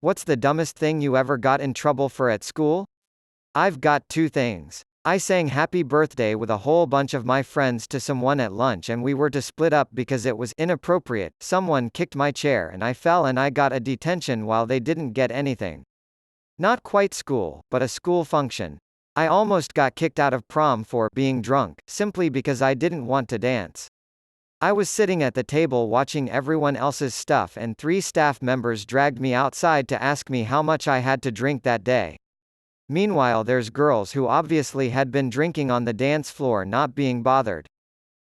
What's the dumbest thing you ever got in trouble for at school? I've got two things. I sang happy birthday with a whole bunch of my friends to someone at lunch and we were to split up because it was inappropriate. Someone kicked my chair and I fell and I got a detention while they didn't get anything. Not quite school, but a school function. I almost got kicked out of prom for being drunk, simply because I didn't want to dance. I was sitting at the table watching everyone else's stuff and 3 staff members dragged me outside to ask me how much I had to drink that day. Meanwhile there's girls who obviously had been drinking on the dance floor not being bothered.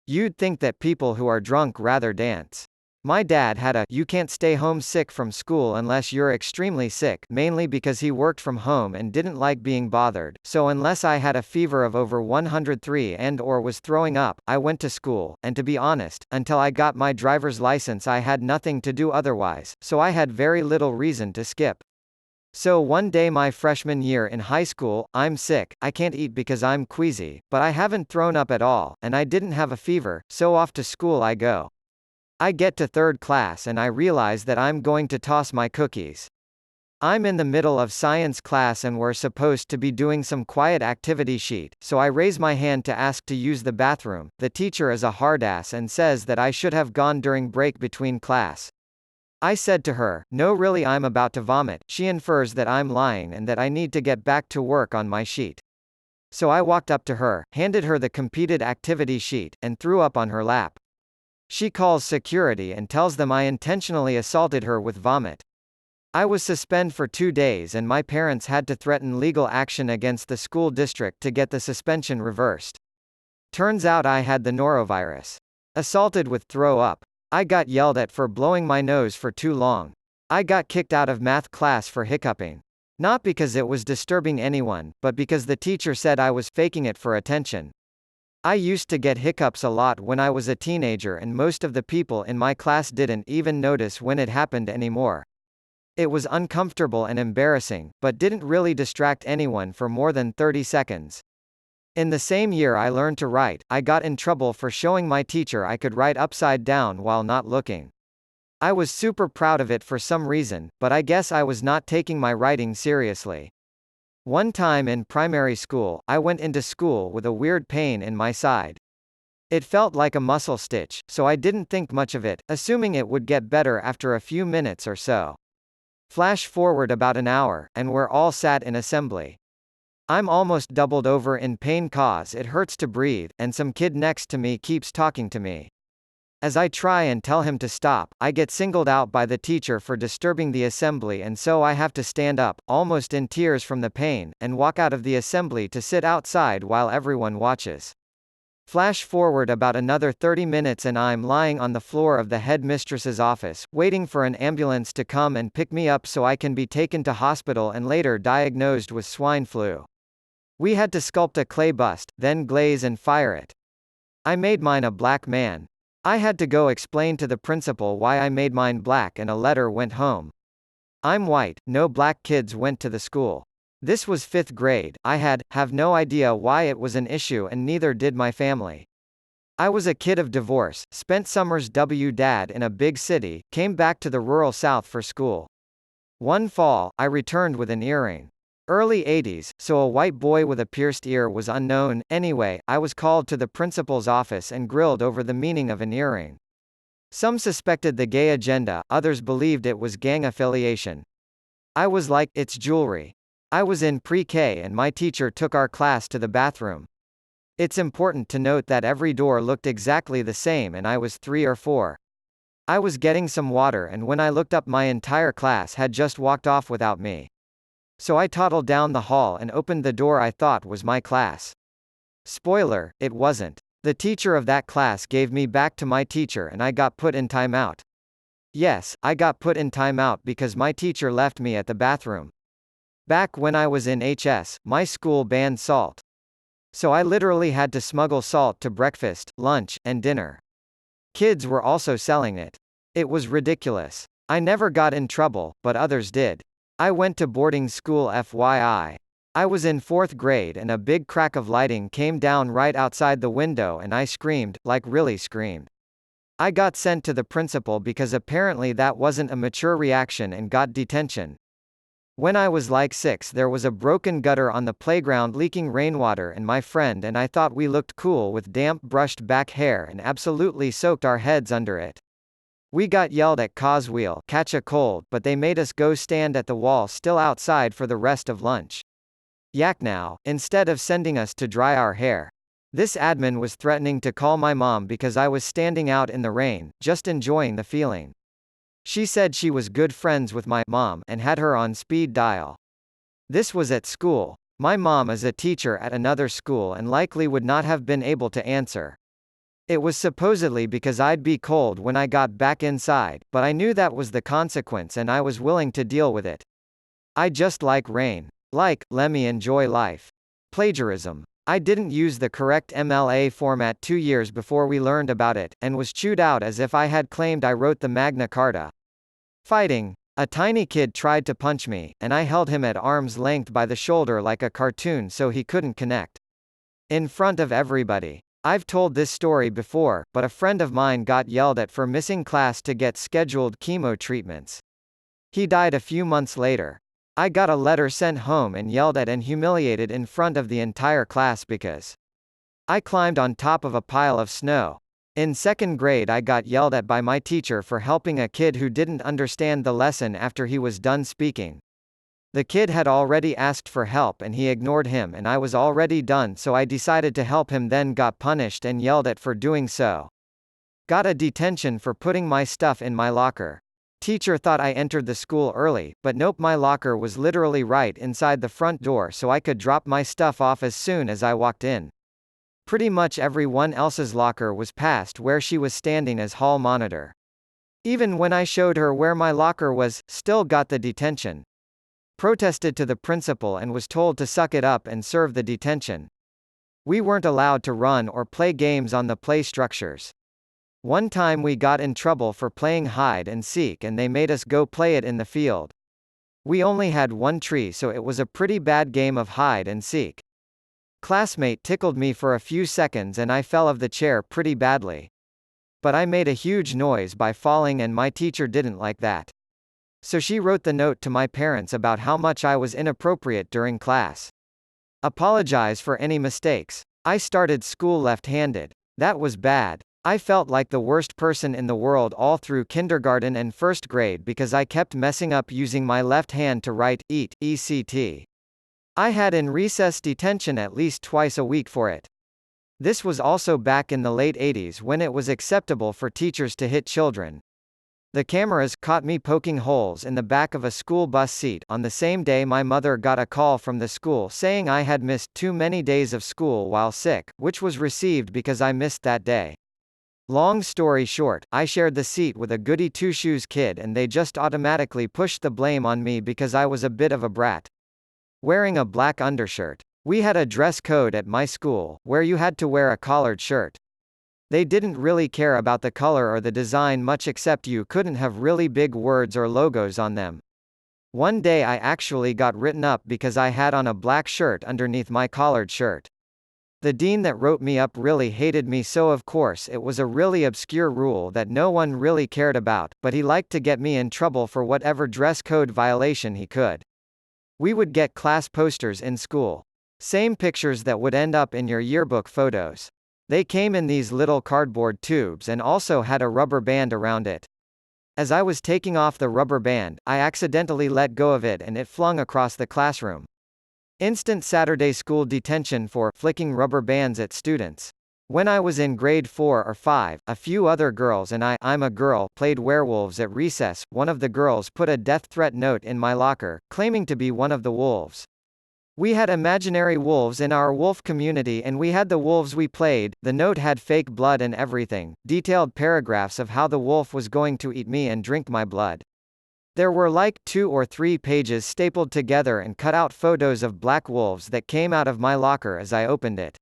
You'd think that people who are drunk rather dance. My dad had a "you can't stay home sick from school unless you're extremely sick" mainly because he worked from home and didn't like being bothered, so unless I had a fever of over 103 and or was throwing up, I went to school, and to be honest, until I got my driver's license I had nothing to do otherwise, so I had very little reason to skip. So one day my freshman year in high school, I'm sick, I can't eat because I'm queasy, but I haven't thrown up at all, and I didn't have a fever, so off to school I go. I get to 3rd class and I realize that I'm going to toss my cookies. I'm in the middle of science class and we're supposed to be doing some quiet activity sheet, so I raise my hand to ask to use the bathroom. The teacher is a hardass and says that I should have gone during break between class. I said to her, "No, really, I'm about to vomit." She infers that I'm lying and that I need to get back to work on my sheet. So I walked up to her, handed her the completed activity sheet, and threw up on her lap. She calls security and tells them I intentionally assaulted her with vomit. I was suspended for 2 days and my parents had to threaten legal action against the school district to get the suspension reversed. Turns out I had the norovirus. Assaulted with throw up. I got yelled at for blowing my nose for too long. I got kicked out of math class for hiccuping. Not because it was disturbing anyone, but because the teacher said I was faking it for attention. I used to get hiccups a lot when I was a teenager and most of the people in my class didn't even notice when it happened anymore. It was uncomfortable and embarrassing, but didn't really distract anyone for more than 30 seconds. In the same year I learned to write. I got in trouble for showing my teacher I could write upside down while not looking. I was super proud of it for some reason, but I guess I was not taking my writing seriously. One time in primary school, I went into school with a weird pain in my side. It felt like a muscle stitch, so I didn't think much of it, assuming it would get better after a few minutes or so. Flash forward about an hour, and we're all sat in assembly. I'm almost doubled over in pain cause it hurts to breathe, and some kid next to me keeps talking to me. As I try and tell him to stop, I get singled out by the teacher for disturbing the assembly and so I have to stand up, almost in tears from the pain, and walk out of the assembly to sit outside while everyone watches. Flash forward about another 30 minutes and I'm lying on the floor of the headmistress's office, waiting for an ambulance to come and pick me up so I can be taken to hospital and later diagnosed with swine flu. We had to sculpt a clay bust, then glaze and fire it. I made mine a black man. I had to go explain to the principal why I made mine black and a letter went home. I'm white, no black kids went to the school. This was 5th grade, I have no idea why it was an issue and neither did my family. I was a kid of divorce, spent summers dad in a big city, came back to the rural South for school. One fall, I returned with an earring. Early 80s, so a white boy with a pierced ear was unknown. Anyway, I was called to the principal's office and grilled over the meaning of an earring. Some suspected the gay agenda, others believed it was gang affiliation. I was like, it's jewelry. I was in pre-K and my teacher took our class to the bathroom. It's important to note that every door looked exactly the same and I was 3 or 4. I was getting some water and when I looked up my entire class had just walked off without me. So I toddled down the hall and opened the door I thought was my class. Spoiler, it wasn't. The teacher of that class gave me back to my teacher and I got put in timeout. Yes, I got put in timeout because my teacher left me at the bathroom. Back when I was in HS, my school banned salt. So I literally had to smuggle salt to breakfast, lunch, and dinner. Kids were also selling it. It was ridiculous. I never got in trouble, but others did. I went to boarding school FYI. I was in 4th grade and a big crack of lighting came down right outside the window and I screamed, like really screamed. I got sent to the principal because apparently that wasn't a mature reaction and got detention. When I was like 6, there was a broken gutter on the playground leaking rainwater, and my friend and I thought we looked cool with damp brushed back hair and absolutely soaked our heads under it. We got yelled at Coswheel, catch a cold, but they made us go stand at the wall still outside for the rest of lunch. Yak now, instead of sending us to dry our hair. This admin was threatening to call my mom because I was standing out in the rain, just enjoying the feeling. She said she was good friends with my mom and had her on speed dial. This was at school. My mom is a teacher at another school and likely would not have been able to answer. It was supposedly because I'd be cold when I got back inside, but I knew that was the consequence and I was willing to deal with it. I just like rain. Let me enjoy life. Plagiarism. I didn't use the correct MLA format 2 years before we learned about it, and was chewed out as if I had claimed I wrote the Magna Carta. Fighting. A tiny kid tried to punch me, and I held him at arm's length by the shoulder like a cartoon so he couldn't connect. In front of everybody. I've told this story before, but a friend of mine got yelled at for missing class to get scheduled chemo treatments. He died a few months later. I got a letter sent home and yelled at and humiliated in front of the entire class because I climbed on top of a pile of snow. In second grade, I got yelled at by my teacher for helping a kid who didn't understand the lesson after he was done speaking. The kid had already asked for help and he ignored him, and I was already done, so I decided to help him, then got punished and yelled at for doing so. Got a detention for putting my stuff in my locker. Teacher thought I entered the school early, but nope, my locker was literally right inside the front door so I could drop my stuff off as soon as I walked in. Pretty much everyone else's locker was past where she was standing as hall monitor. Even when I showed her where my locker was, still got the detention. Protested to the principal and was told to suck it up and serve the detention. We weren't allowed to run or play games on the play structures. One time we got in trouble for playing hide and seek and they made us go play it in the field. We only had one tree, so it was a pretty bad game of hide and seek. Classmate tickled me for a few seconds and I fell off the chair pretty badly. But I made a huge noise by falling and my teacher didn't like that. So she wrote the note to my parents about how much I was inappropriate during class. Apologize for any mistakes. I started school left-handed. That was bad. I felt like the worst person in the world all through kindergarten and first grade because I kept messing up using my left hand to write, eat, ECT. I had in recess detention at least twice a week for it. This was also back in the late 80s when it was acceptable for teachers to hit children. The cameras caught me poking holes in the back of a school bus seat on the same day my mother got a call from the school saying I had missed too many days of school while sick, which was received because I missed that day. Long story short, I shared the seat with a goody two-shoes kid and they just automatically pushed the blame on me because I was a bit of a brat. Wearing a black undershirt. We had a dress code at my school, where you had to wear a collared shirt. They didn't really care about the color or the design much, except you couldn't have really big words or logos on them. One day I actually got written up because I had on a black shirt underneath my collared shirt. The dean that wrote me up really hated me, so of course it was a really obscure rule that no one really cared about, but he liked to get me in trouble for whatever dress code violation he could. We would get class posters in school. Same pictures that would end up in your yearbook photos. They came in these little cardboard tubes and also had a rubber band around it. As I was taking off the rubber band, I accidentally let go of it and it flung across the classroom. Instant Saturday school detention for flicking rubber bands at students. When I was in grade 4 or 5, a few other girls and I'm a girl, played werewolves at recess. One of the girls put a death threat note in my locker, claiming to be one of the wolves. We had imaginary wolves in our wolf community and we had the wolves we played. The note had fake blood and everything, detailed paragraphs of how the wolf was going to eat me and drink my blood. There were like 2 or 3 pages stapled together and cut out photos of black wolves that came out of my locker as I opened it.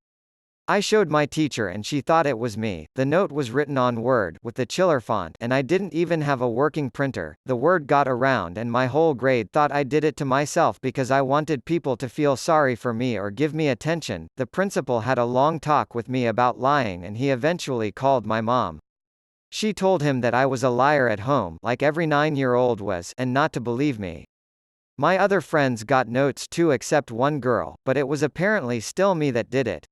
I showed my teacher and she thought it was me. The note was written on Word with the Chiller font and I didn't even have a working printer. The word got around and my whole grade thought I did it to myself because I wanted people to feel sorry for me or give me attention. The principal had a long talk with me about lying and he eventually called my mom. She told him that I was a liar at home, like every 9-year-old was, and not to believe me. My other friends got notes too except one girl, but it was apparently still me that did it.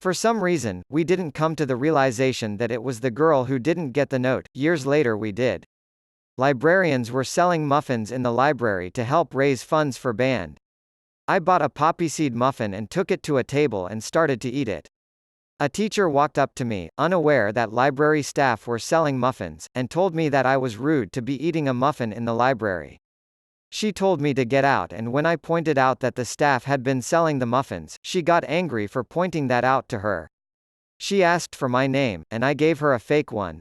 For some reason, we didn't come to the realization that it was the girl who didn't get the note. Years later we did. Librarians were selling muffins in the library to help raise funds for band. I bought a poppy seed muffin and took it to a table and started to eat it. A teacher walked up to me, unaware that library staff were selling muffins, and told me that I was rude to be eating a muffin in the library. She told me to get out, and when I pointed out that the staff had been selling the muffins, she got angry for pointing that out to her. She asked for my name, and I gave her a fake one.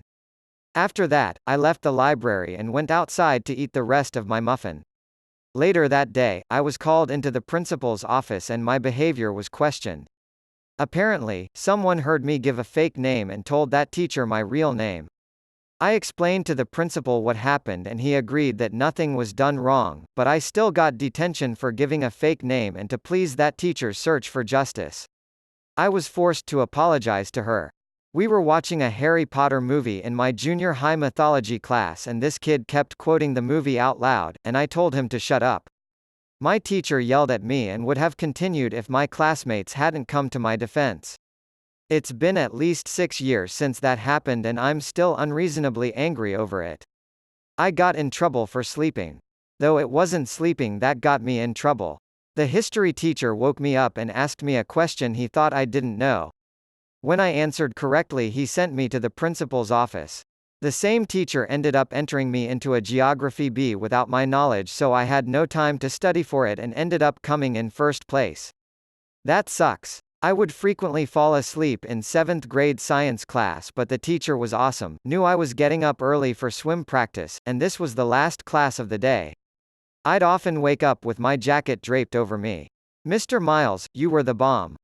After that, I left the library and went outside to eat the rest of my muffin. Later that day, I was called into the principal's office and my behavior was questioned. Apparently, someone heard me give a fake name and told that teacher my real name. I explained to the principal what happened and he agreed that nothing was done wrong, but I still got detention for giving a fake name and to please that teacher's search for justice. I was forced to apologize to her. We were watching a Harry Potter movie in my junior high mythology class and this kid kept quoting the movie out loud, and I told him to shut up. My teacher yelled at me and would have continued if my classmates hadn't come to my defense. It's been at least 6 years since that happened and I'm still unreasonably angry over it. I got in trouble for sleeping. Though it wasn't sleeping that got me in trouble. The history teacher woke me up and asked me a question he thought I didn't know. When I answered correctly he sent me to the principal's office. The same teacher ended up entering me into a geography B without my knowledge, so I had no time to study for it and ended up coming in first place. That sucks. I would frequently fall asleep in 7th grade science class, but the teacher was awesome, knew I was getting up early for swim practice, and this was the last class of the day. I'd often wake up with my jacket draped over me. "Mr. Miles, you were the bomb."